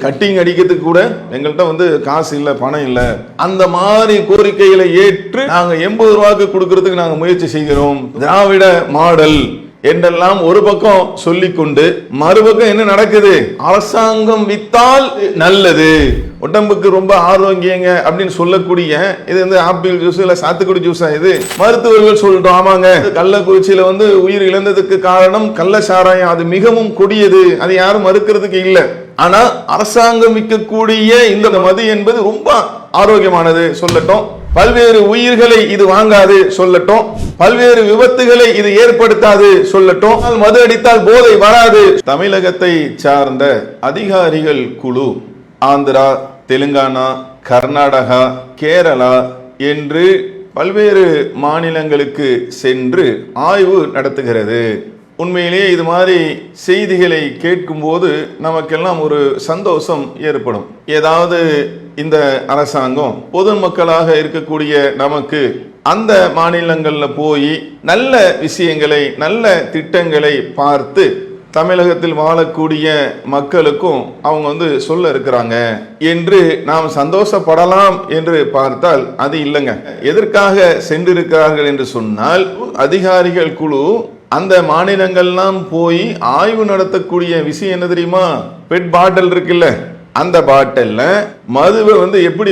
Cutting அடிக்கிறதுக்கு கூட எங்கள்கிட்ட காசு இல்லை, பணம் இல்லை. அந்த மாதிரி கோரிக்கைகளை ஏற்று நாங்க 80 ரூபாய்க்கு கொடுக்கறதுக்கு நாங்க முயற்சி செய்கிறோம். திராவிட மாடல் என்றெல்லாம் ஒரு பக்கம் சொல்லிக்கொண்டு மறுபக்கம் என்ன நடக்குது? அரசாங்கம் வித்தால் நல்லது, உடம்புக்கு ரொம்ப ஆரோக்கியங்க அப்படின்னு சொல்லக்கூடிய இது ஆப்பிள் ஜூஸ் இல்ல சாத்துக்குடி ஜூஸா? இது மருத்துவர்கள் சொல்லிட்டோம். ஆமாங்க, கள்ளக்குறிச்சியில உயிர் இழந்ததுக்கு காரணம் கள்ள சாராயம், அது மிகவும் கொடியது, அது யாரும் மறுக்கிறதுக்கு இல்லை. ஆனா அரசாங்கம் விற்கக்கூடிய இந்த மது என்பது ரொம்ப ஆரோக்கியமானது சொல்லட்டும். பல்வேறு உயிர்களை இது வாங்காது சொல்லட்டும். பல்வேறு விபத்துகளை இது ஏற்படுத்தாது சொல்லட்டும். மது அடித்தால் போதை வராது. தமிழகத்தை சார்ந்த அதிகாரிகள் குழு ஆந்திரா, தெலுங்கானா, கர்நாடகா, கேரளா என்று பல்வேறு மாநிலங்களுக்கு சென்று ஆய்வு நடத்துகிறது. உண்மையிலேயே இது மாதிரி செய்திகளை கேட்கும்போது நமக்கெல்லாம் ஒரு சந்தோஷம் ஏற்படும். ஏதாவது இந்த அரசாங்கம் பொதுமக்களாக இருக்கக்கூடிய நமக்கு அந்த மாநிலங்களில் போய் நல்ல விஷயங்களை, நல்ல திட்டங்களை பார்த்து தமிழகத்தில் வாழக்கூடிய மக்களுக்கும் அவங்க சொல்ல இருக்கிறாங்க என்று நாம் சந்தோஷப்படலாம் என்று பார்த்தால் அது இல்லைங்க. எதற்காக சென்றிருக்கிறார்கள் என்று சொன்னால், அதிகாரிகள் குழு அந்த மாநிலங்கள்லாம் போய் ஆய்வு நடத்தக்கூடிய விஷயம் என்ன தெரியுமா? பெட் பாட்டில் இருக்குல்ல, அந்த பாட்டில்ல மதுவை எப்படி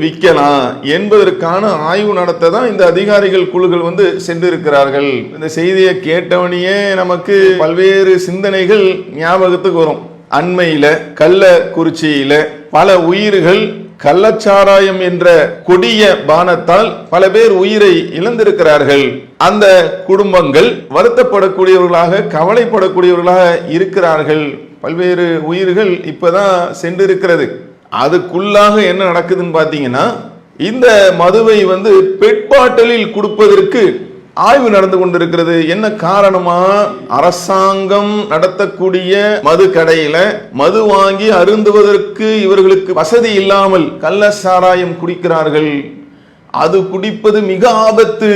விற்கலாம் என்பதற்கான ஆய்வு நடத்த தான் இந்த அதிகாரிகள் குழுக்கள் சென்றிருக்கிறார்கள். இந்த செய்தியை கேட்டவனையே நமக்கு பல்வேறு சிந்தனைகள் ஞாபகத்துக்கு வரும். அண்மையில கள்ளக்குறிச்சியில பல உயிர்கள் கள்ளச்சாராயம் என்ற கொடிய பானத்தால் பல பேர் உயிரை இழந்திருக்கிறார்கள். அந்த குடும்பங்கள் வருத்தப்படக்கூடியவர்களாக, கவலைப்படக்கூடியவர்களாக இருக்கிறார்கள். பல்வேறு உயிர்கள் இப்பதான் சென்றிருக்கிறது. அதுக்குள்ளாக என்ன நடக்குதுன்னு பாத்தீங்கன்னா, இந்த மதுவை பெட் பாட்டிலில் கொடுப்பதற்கு ஆய்வு நடந்து கொண்டிருக்கிறது. என்ன காரணமா? அரசாங்கம் நடத்தக்கூடிய மது கடையில மது வாங்கி அருந்துவதற்கு இவர்களுக்கு வசதி இல்லாமல் கள்ள சாராயம் குடிக்கிறார்கள். அது குடிப்பது மிக ஆபத்து,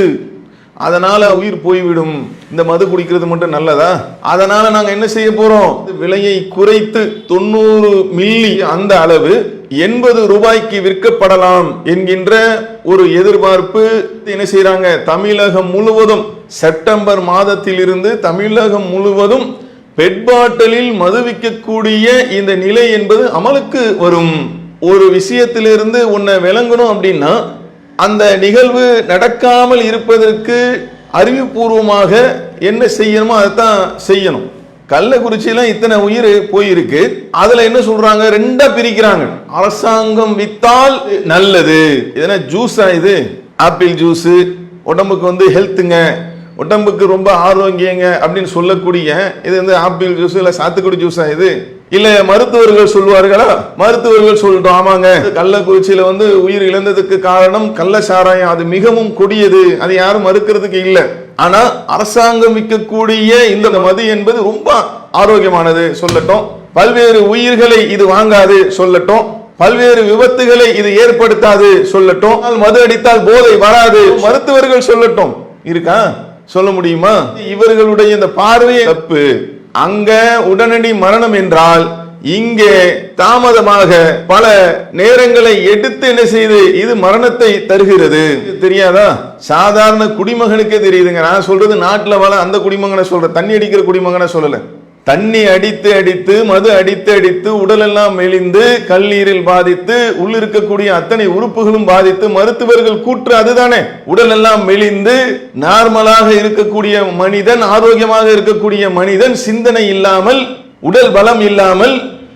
அதனால உயிர் போய்விடும். இந்த மது குடிக்கிறது மட்டும் நல்லதா? அதனால நாங்க என்ன செய்ய போறோம்? விலையை குறைத்து 90 மில்லி அந்த அளவு 80 ரூபாய்க்கு விற்கப்படலாம் என்கின்ற ஒரு எதிர்பார்ப்பு. என்ன செய்யறாங்க? தமிழகம் முழுவதும் செப்டம்பர் மாதத்தில் இருந்து தமிழகம் முழுவதும் பெட் பாட்டிலில் மது விற்கக்கூடிய இந்த நிலை என்பது அமலுக்கு வரும். ஒரு விஷயத்திலிருந்து உன்னை விளங்கணும் அப்படின்னா, அந்த நிகழ்வு நடக்காமல் இருப்பதற்கு அறிவுபூர்வமாக என்ன செய்யணுமோ அதைத்தான் செய்யணும். கள்ளக்குறிச்சியில இத்தனை உயிர் போயிருக்கு. அதுல என்ன சொல்றாங்க? ரெண்டா பிரிக்கிறாங்க. அரசாங்கம் வித்தால் நல்லது. இதென்ன ஜூஸா? இது ஆப்பிள் ஜூஸ், உடம்புக்கு ஹெல்த்துங்க, உடம்புக்கு ரொம்ப ஆரோக்கியங்க அப்படின்னு சொல்லக்கூடிய இது ஆப்பிள் ஜூஸ் இல்ல சாத்துக்குடி ஜூஸா? இது இல்ல மருத்துவர்கள் சொல்வார்களா? மருத்துவர்கள் சொல்லிட்டோம். ஆமாங்க, கள்ளக்குறிச்சியில உயிர் இழந்ததுக்கு காரணம் கள்ள சாராயம், அது மிகவும் கொடியது, அது யாரும் மறுக்கிறதுக்கு இல்லை. ஆனா அரசாங்கம் விற்கக்கூடிய இந்த மது என்பது ரொம்ப ஆரோக்கியமானது சொல்லட்டும். பல்வேறு உயிர்களை இது வாங்காது சொல்லட்டும். பல்வேறு விபத்துகளை இது ஏற்படுத்தாது சொல்லட்டும். மது அடித்தால் போதை வராது மருத்துவர்கள் சொல்லட்டும். இருக்கா? சொல்ல முடியுமா? இவர்களுடைய இந்த பார்வையே தப்பு. அங்க உடனடி மரணம் என்றால் இங்கே தாமதமாக பல நேரங்களை எடுத்து என்ன செய்து இது மரணத்தை தருகிறது. தெரியாதா? சாதாரண குடிமகனுக்கே தெரியுதுங்க. நான் சொல்றது நாட்டுல வாழ அந்த குடிமகனை சொல்றேன், தண்ணி அடிக்கிற குடிமகனை சொல்லல. தண்ணி அடித்து அடித்து மது அடித்து அடித்து உடல் எல்லாம் மெலிந்து கல்லீரில் பாதித்து உள்ள இருக்கக்கூடிய அத்தனை உறுப்புகளும் பாதித்து மருத்துவர்கள் கூற்று அதுதானே. உடல் எல்லாம் மெலிந்து நார்மலாக இருக்கக்கூடிய மனிதன், ஆரோக்கியமாக இருக்கக்கூடிய மனிதன் சிந்தனை இல்லாமல், உடல் பலம் இல்லாமல்,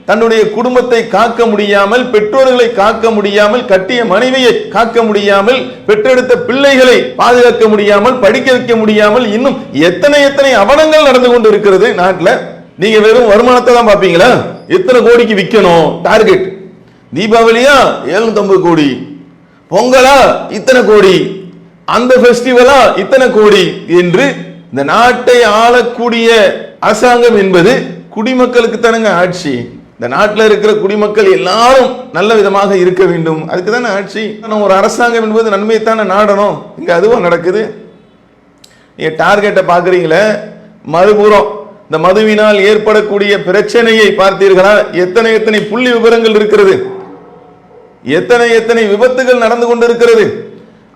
தன்னுடைய குடும்பத்தை காக்க முடியாமல், பெற்றோர்களை காக்க முடியாமல், கட்டிய மனைவியை காக்க முடியாமல், பெற்றெடுத்த பிள்ளைகளை பாதுகாக்க முடியாமல், படிக்க வைக்க முடியாமல், இன்னும் எத்தனை எத்தனை அவலங்கள் நடந்து கொண்டு இருக்கிறது நாட்டில். நீங்க வெறும் வருமானத்தை தான் பாப்பீங்களா? எத்தனை கோடிக்கு விற்கணும் டார்கெட்? தீபாவளியா 750 கோடி, பொங்கலா இத்தனை கோடி, அந்த பெஸ்டிவலா இத்தனை கோடி என்று இந்த நாட்டை ஆளக்கூடிய அரசாங்கம் என்பது குடிமக்களுக்கு தானங்க ஆட்சி. இந்த நாட்டில் இருக்கிற குடிமக்கள் எல்லாரும் நல்ல விதமாக இருக்க வேண்டும், அதுக்கு தானே ஆட்சி. ஒரு அரசாங்கம் என்பது நன்மை தானே நாடணும். இங்க அதுவும் நடக்குது. நீங்க டார்கெட்டை பாக்குறீங்களே, மறுபுறம் இந்த மதுவினால் ஏற்படக்கூடிய பிரச்சனையை பார்த்தீர்களா? எத்தனை எத்தனை புள்ளி விவரங்கள் இருக்கிறது, எத்தனை எத்தனை விபத்துகள் நடந்து கொண்டிருக்கிறது,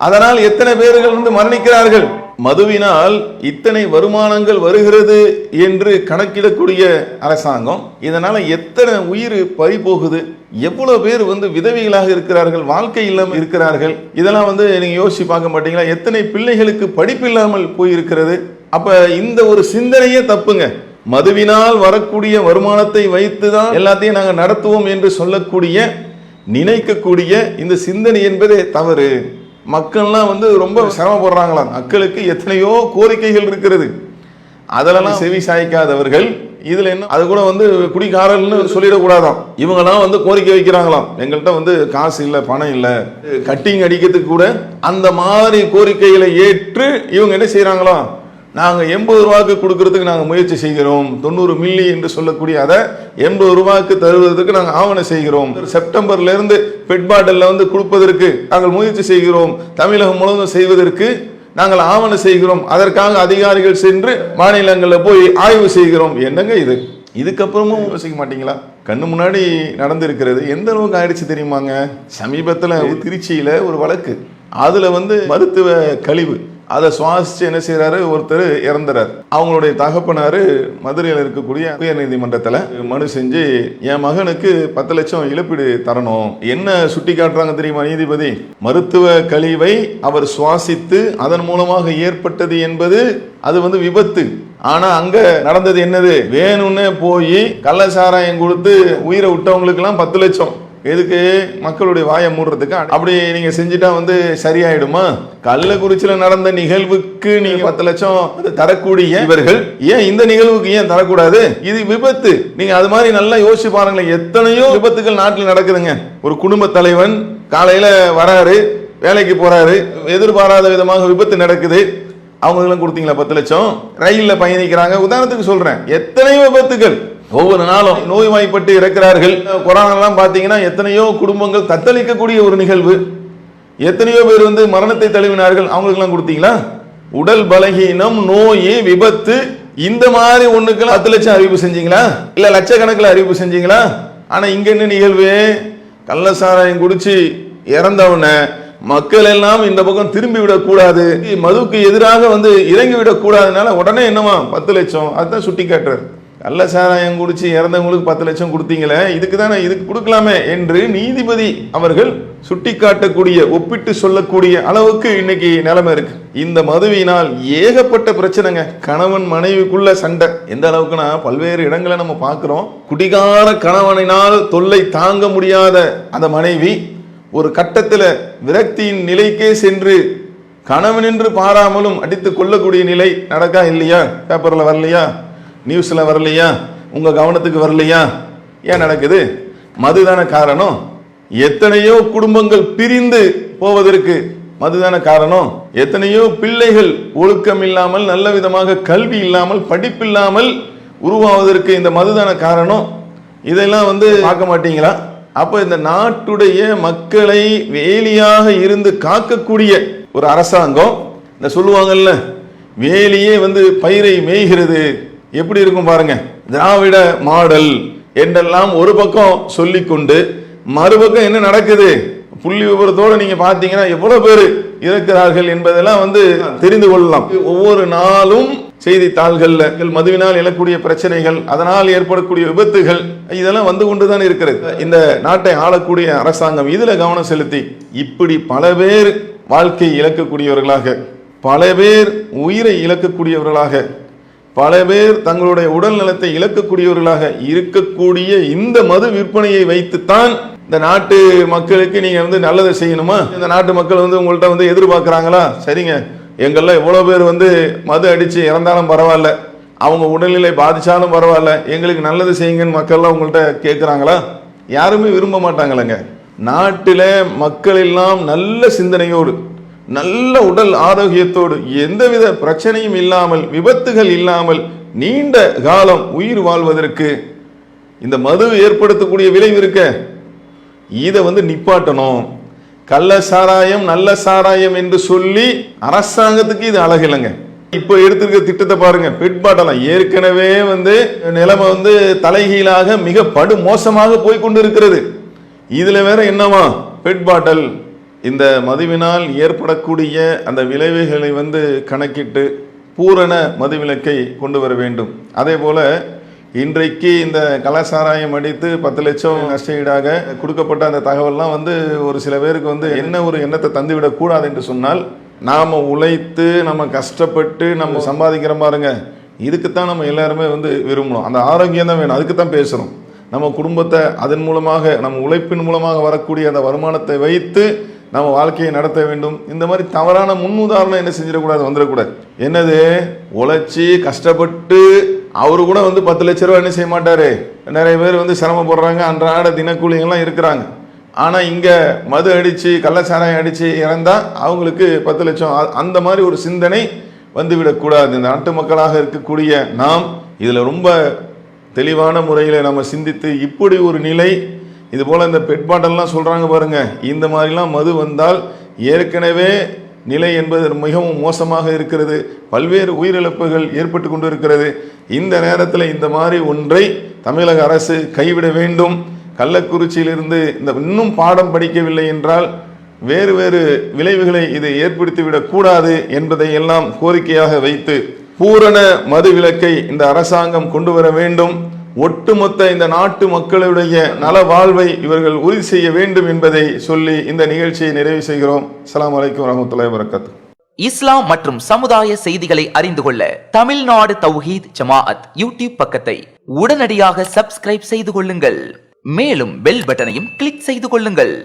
அதனால் எத்தனை பேர்கள் வந்து மரணிக்கிறார்கள். மதுவினால் இத்தனை வருமானங்கள் வருகிறது என்று கணக்கிடக்கூடிய அரசாங்கம், இதனால எத்தனை உயிர் பறி போகுது, எவ்வளவு பேர் வந்து விதவிகளாக இருக்கிறார்கள், வாழ்க்கை இல்லாமல் இருக்கிறார்கள். இதெல்லாம் வந்து நீங்க யோசிச்சு பார்க்க மாட்டீங்களா? எத்தனை பிள்ளைகளுக்கு படிப்பு இல்லாமல் போயிருக்கிறது. அப்ப இந்த ஒரு சிந்தனையே தப்புங்க. மதுவினால் வரக்கூடிய வருமானத்தை வைத்துதான் எல்லாத்தையும் நாங்கள் நடத்துவோம் என்று சொல்லக்கூடிய நினைக்கக்கூடிய இந்த சிந்தனை என்பதே தவறு. மக்கள்லாம் வந்து ரொம்ப சிரமப்படுறாங்களாம். மக்களுக்கு எத்தனையோ கோரிக்கைகள் இருக்கிறது, அதெல்லாம் செவி சாய்க்காதவர்கள் இதுல என்ன, அது கூட வந்து குடிகாரல்னு சொல்லிடக்கூடாதாம். இவங்கெல்லாம் வந்து கோரிக்கை வைக்கிறாங்களாம், எங்கள்கிட்ட வந்து காசு இல்லை, பணம் இல்லை, கட்டிங் அடிக்கிறதுக்கு கூட. அந்த மாதிரி கோரிக்கைகளை ஏற்று இவங்க என்ன செய்யறாங்களாம், நாங்க 80 ரூபாய்க்கு கொடுக்கறதுக்கு நாங்க முயற்சி செய்கிறோம், 90 மில்லி என்று சொல்லக்கூடிய அதை 80 ரூபாய்க்கு தருவதற்கு நாங்கள் ஆவணம் செய்கிறோம். செப்டம்பர்ல இருந்து பெட் பாட்டில் வந்து கொடுப்பதற்கு நாங்கள் முயற்சி செய்கிறோம், தமிழகம் முழுவதும் செய்வதற்கு நாங்கள் ஆவணம் செய்கிறோம், அதற்காக அதிகாரிகள் சென்று மாநிலங்களில் போய் ஆய்வு செய்கிறோம். என்னங்க இது? இதுக்கப்புறமும் யோசிக்க மாட்டீங்களா? கண்ணு முன்னாடி நடந்திருக்கிறது. எந்த அளவுக்கு ஆயிடுச்சு தெரியுமாங்க? சமீபத்தில் திருச்சியில ஒரு வழக்கு, அதுல வந்து மருத்துவ கழிவு அதை சுவாசிச்சு என்ன செய்யறாரு, ஒருத்தர் இறந்துறாரு. அவங்களுடைய தகப்பனாரு மதுரையில் இருக்கக்கூடிய உயர் நீதிமன்றத்தில் மனு செஞ்சு என் மகனுக்கு 10 லட்சம் இழப்பீடு தரணும். என்ன சுட்டி காட்டுறாங்க தெரியுமா நீதிபதி? மருத்துவ கழிவை அவர் சுவாசித்து அதன் மூலமாக ஏற்பட்டது என்பது அது வந்து விபத்து. ஆனா அங்க நடந்தது என்னது, வேணும்னு போய் கள்ளசாராயம் கொடுத்து உயிரை விட்டவங்களுக்கு எல்லாம் 10 லட்சம். எதுக்கு? மக்களுடைய வாயை மூடுறதுக்கு. அப்படி நீங்க செஞ்சுட்டா வந்து சரியாயிடுமா? கள்ளக்குறிச்சியில நடந்த நிகழ்வுக்கு நீங்க 10 லட்சம் தரக்கூடிய இவர்கள் ஏன் இந்த நிகழ்வுக்கு ஏன் தரக்கூடாது? இது விபத்து. நீங்க அது மாதிரி நல்லா யோசிச்சு பாருங்களேன். எத்தனையோ விபத்துகள் நாட்டில் நடக்குதுங்க. ஒரு குடும்ப தலைவன் காலையில வராரு, வேலைக்கு போறாரு, எதிர்பாராத விதமாக விபத்து நடக்குது, அவங்களும் கொடுத்தீங்களா 10 லட்சம்? ரயில்ல பயணிக்கிறாங்க, உதாரணத்துக்கு சொல்றேன். எத்தனையோ விபத்துகள் ஒவ்வொரு நாளும் நோய்வாய்ப்பட்டு இறக்கிறார்கள். கொரோனா பாத்தீங்கன்னா எத்தனையோ குடும்பங்கள் தத்தளிக்கக்கூடிய ஒரு நிகழ்வு. எத்தனையோ பேர் வந்து மரணத்தை தழுவினார்கள், அவங்களுக்கு எல்லாம் கொடுத்தீங்களா? உடல் பலகீனம், நோய், விபத்து, இந்த மாதிரி ஒண்ணுக்கு 10 லட்சம் அறிவிப்பு செஞ்சீங்களா? இல்ல லட்சக்கணக்கில் அறிவிப்பு செஞ்சீங்களா? ஆனா இங்க என்ன நிகழ்வு? கள்ளசாராயம் குடிச்சு இறந்தவன மக்கள் எல்லாம் இந்த பக்கம் திரும்பி விடக்கூடாது, மதுவுக்கு எதிராக வந்து இறங்கி விடக்கூடாதுனால உடனே என்னமா 10 லட்சம். அதுதான் சுட்டி காட்டுறாரு. கள்ளசாராயம் குடிச்சு இறந்தவங்களுக்கு 10 லட்சம் கொடுத்தீங்களே, இதுக்கு தானே, இதுக்கு கொடுக்கலாமே என்று நீதிபதி அவர்கள் சுட்டி காட்டக்கூடிய, ஒப்பிட்டு சொல்லக்கூடிய அளவுக்கு இன்னைக்கு நிலைமை இருக்கு. இந்த மதுவினால் ஏகப்பட்ட பிரச்சனைங்க. கணவன் மனைவிக்குள்ள சண்டை எந்த அளவுக்குன்னா பல்வேறு இடங்களை நம்ம பார்க்கிறோம். குடிகார கணவனினால் தொல்லை தாங்க முடியாத அந்த மனைவி ஒரு கட்டத்தில் விரக்தியின் நிலைக்கே சென்று கணவன் என்று பாராமலும் அடித்து கொள்ளக்கூடிய நிலை நடக்கா இல்லையா? பேப்பர்ல வரலையா? நியூஸ்ல வரலையா? உங்க கவனத்துக்கு வரலையா? ஏன் நடக்குது? மதுதான காரணம். எத்தனையோ குடும்பங்கள் பிரிந்து போவதற்கு மதுதான காரணம். எத்தனையோ பிள்ளைகள் ஒழுக்கம் இல்லாமல், நல்ல விதமாக கல்வி இல்லாமல், படிப்பில்லாமல் உருவாவதற்கு இந்த மதுதான காரணம். இதெல்லாம் வந்து பார்க்க மாட்டீங்களா? அப்ப இந்த நாட்டுடைய மக்களை வேலியாக இருந்து காக்கக்கூடிய ஒரு அரசாங்கம், இந்த சொல்லுவாங்கல்ல, வேலியே வந்து பயிரை மேய்கிறது, எப்படி இருக்கும் பாருங்க. திராவிட மாடல் என்றெல்லாம் ஒரு பக்கம் சொல்லிக்கொண்டு மறுபக்கம் என்ன நடக்குது? புள்ளி விவரத்தோட நீங்க பாத்தீங்கன்னா எவ்வளவு பேர் இருக்கிறார்கள் என்பதெல்லாம் வந்து தெரிந்து கொள்ளலாம். ஒவ்வொரு நாளும் செய்தித்தாள்கள்ல மதுவினால் எழக்கூடிய பிரச்சனைகள், அதனால் ஏற்படக்கூடிய விபத்துகள், இதெல்லாம் வந்து கொண்டுதான் இருக்கிறது. இந்த நாட்டை ஆளக்கூடிய அரசாங்கம் இதுல கவனம் செலுத்தி இப்படி பல பேர் வாழ்க்கை இழக்கக்கூடியவர்களாக, பல பேர் உயிரை இழக்கக்கூடியவர்களாக, பல பேர் தங்களுடைய உடல் நலத்தை இழக்கக்கூடியவர்களாக இருக்கக்கூடிய இந்த மது விற்பனையை வைத்துத்தான் இந்த நாட்டு மக்களுக்கு நீங்க வந்து நல்லதை செய்யணுமா? இந்த நாட்டு மக்கள் வந்து உங்கள்கிட்ட வந்து எதிர்பார்க்கிறாங்களா? சரிங்க, எங்கெல்லாம் எவ்வளவு பேர் வந்து மது அடிச்சு இறந்தாலும் பரவாயில்ல, அவங்க உடல்நிலை பாதிச்சாலும் பரவாயில்ல, எங்களுக்கு நல்லது செய்யுங்கன்னு மக்கள்லாம் உங்கள்கிட்ட கேட்கிறாங்களா? யாருமே விரும்ப மாட்டாங்களங்க. நாட்டில மக்கள் எல்லாம் நல்ல சிந்தனையோடு, நல்ல உடல் ஆரோக்கியத்தோடு, எந்தவித பிரச்சனையும் இல்லாமல், விபத்துகள் இல்லாமல் நீண்ட காலம் உயிர் வாழ்வதற்கு இந்த மது ஏற்படுத்தக்கூடிய விளைவு இருக்க, இதை வந்து நிப்பாட்டணும். கள்ள சாராயம் நல்ல சாராயம் என்று சொல்லி அரசாங்கத்துக்கு இது அழகில்லைங்க. இப்போ எடுத்திருக்க திட்டத்தை பாருங்க, பெட் பாட்டலாம் ஏற்கனவே நிலைமை தலைகீழாக மிக படு மோசமாக போய் கொண்டிருக்கிறது. இதுல வேற என்னவா பெட் பாட்டல். இந்த மதுவினால் ஏற்படக்கூடிய அந்த விளைவுகளை கணக்கிட்டு பூரண மதுவிலக்கை கொண்டு வர வேண்டும். அதே போல இன்றைக்கு இந்த கலாசாராயம் அடித்து 10 லட்சம் நஷ்டஈடாக கொடுக்கப்பட்ட அந்த தகவல்லாம் ஒரு சில பேருக்கு என்ன ஒரு எண்ணத்தை தந்துவிடக் கூடாது என்று சொன்னால், நாம உழைத்து நம்ம கஷ்டப்பட்டு நம்ம சம்பாதிக்கிற பாருங்க, இதுக்குத்தான் நம்ம எல்லாருமே விரும்பணும். அந்த ஆரோக்கியம் தான் வேணும், அதுக்கு தான் பேசுறோம். நம்ம குடும்பத்தை அதன் மூலமாக நம்ம உழைப்பின் மூலமாக வரக்கூடிய அந்த வருமானத்தை வைத்து நம்ம வாழ்க்கையை நடத்த வேண்டும். இந்த மாதிரி தவறான முன்னுதாரணம் என்ன செஞ்சிடக்கூடாது, வந்துடக்கூடாது. என்னது உழைச்சி கஷ்டப்பட்டு அவரு கூட 10 லட்ச ரூபா என்ன செய்ய மாட்டாரு. நிறைய பேர் சிரமப்படுறாங்க, அன்றாட தினக்கூலிகள்லாம் இருக்கிறாங்க. ஆனா இங்க மது அடிச்சு கள்ளச்சாராயம் அடிச்சு இறந்தா அவங்களுக்கு 10 லட்சம். அந்த மாதிரி ஒரு சிந்தனை வந்துவிடக்கூடாது. இந்த நாட்டு மக்களாக இருக்கக்கூடிய நாம் இதுல ரொம்ப தெளிவான முறையில் நம்ம சிந்தித்து, இப்படி ஒரு நிலை இது போல இந்த பெட் பாட்டல்லாம் சொல்றாங்க பாருங்க, இந்த மாதிரிலாம் மது வந்தால் ஏற்கனவே நிலை என்பது மிகவும் மோசமாக இருக்கிறது. பல்வேறு உயிரிழப்புகள் ஏற்பட்டு கொண்டு இருக்கிறது. இந்த நேரத்தில் இந்த மாதிரி ஒன்றை தமிழக அரசு கைவிட வேண்டும். கள்ளக்குறிச்சியிலிருந்து இந்த இன்னும் பாடம் படிக்கவில்லை என்றால் வேறு வேறு விளைவுகளை இது ஏற்படுத்திவிடக் கூடாது என்பதை எல்லாம் கோரிக்கையாக வைத்து பூரண மது விலக்கை இந்த அரசாங்கம் கொண்டு வர வேண்டும். ஒட்டுமொத்த இந்த நாட்டு மக்களுடைய நல வாழ்வை இவர்கள் உறுதி செய்ய வேண்டும் என்பதை சொல்லி இந்த நிகழ்ச்சியை நிறைவு செய்கிறோம். அஸ்ஸலாமு அலைக்கும் வரஹ்மத்துல்லாஹி வபரகாத்துஹு. இஸ்லாம் மற்றும் சமுதாய செய்திகளை அறிந்து கொள்ள தமிழ்நாடு தௌஹீத் ஜமாஅத் யூடியூப் பக்கத்தை உடனடியாக சப்ஸ்கிரைப் செய்து கொள்ளுங்கள். மேலும் பெல் பட்டனையும் கிளிக் செய்து கொள்ளுங்கள்.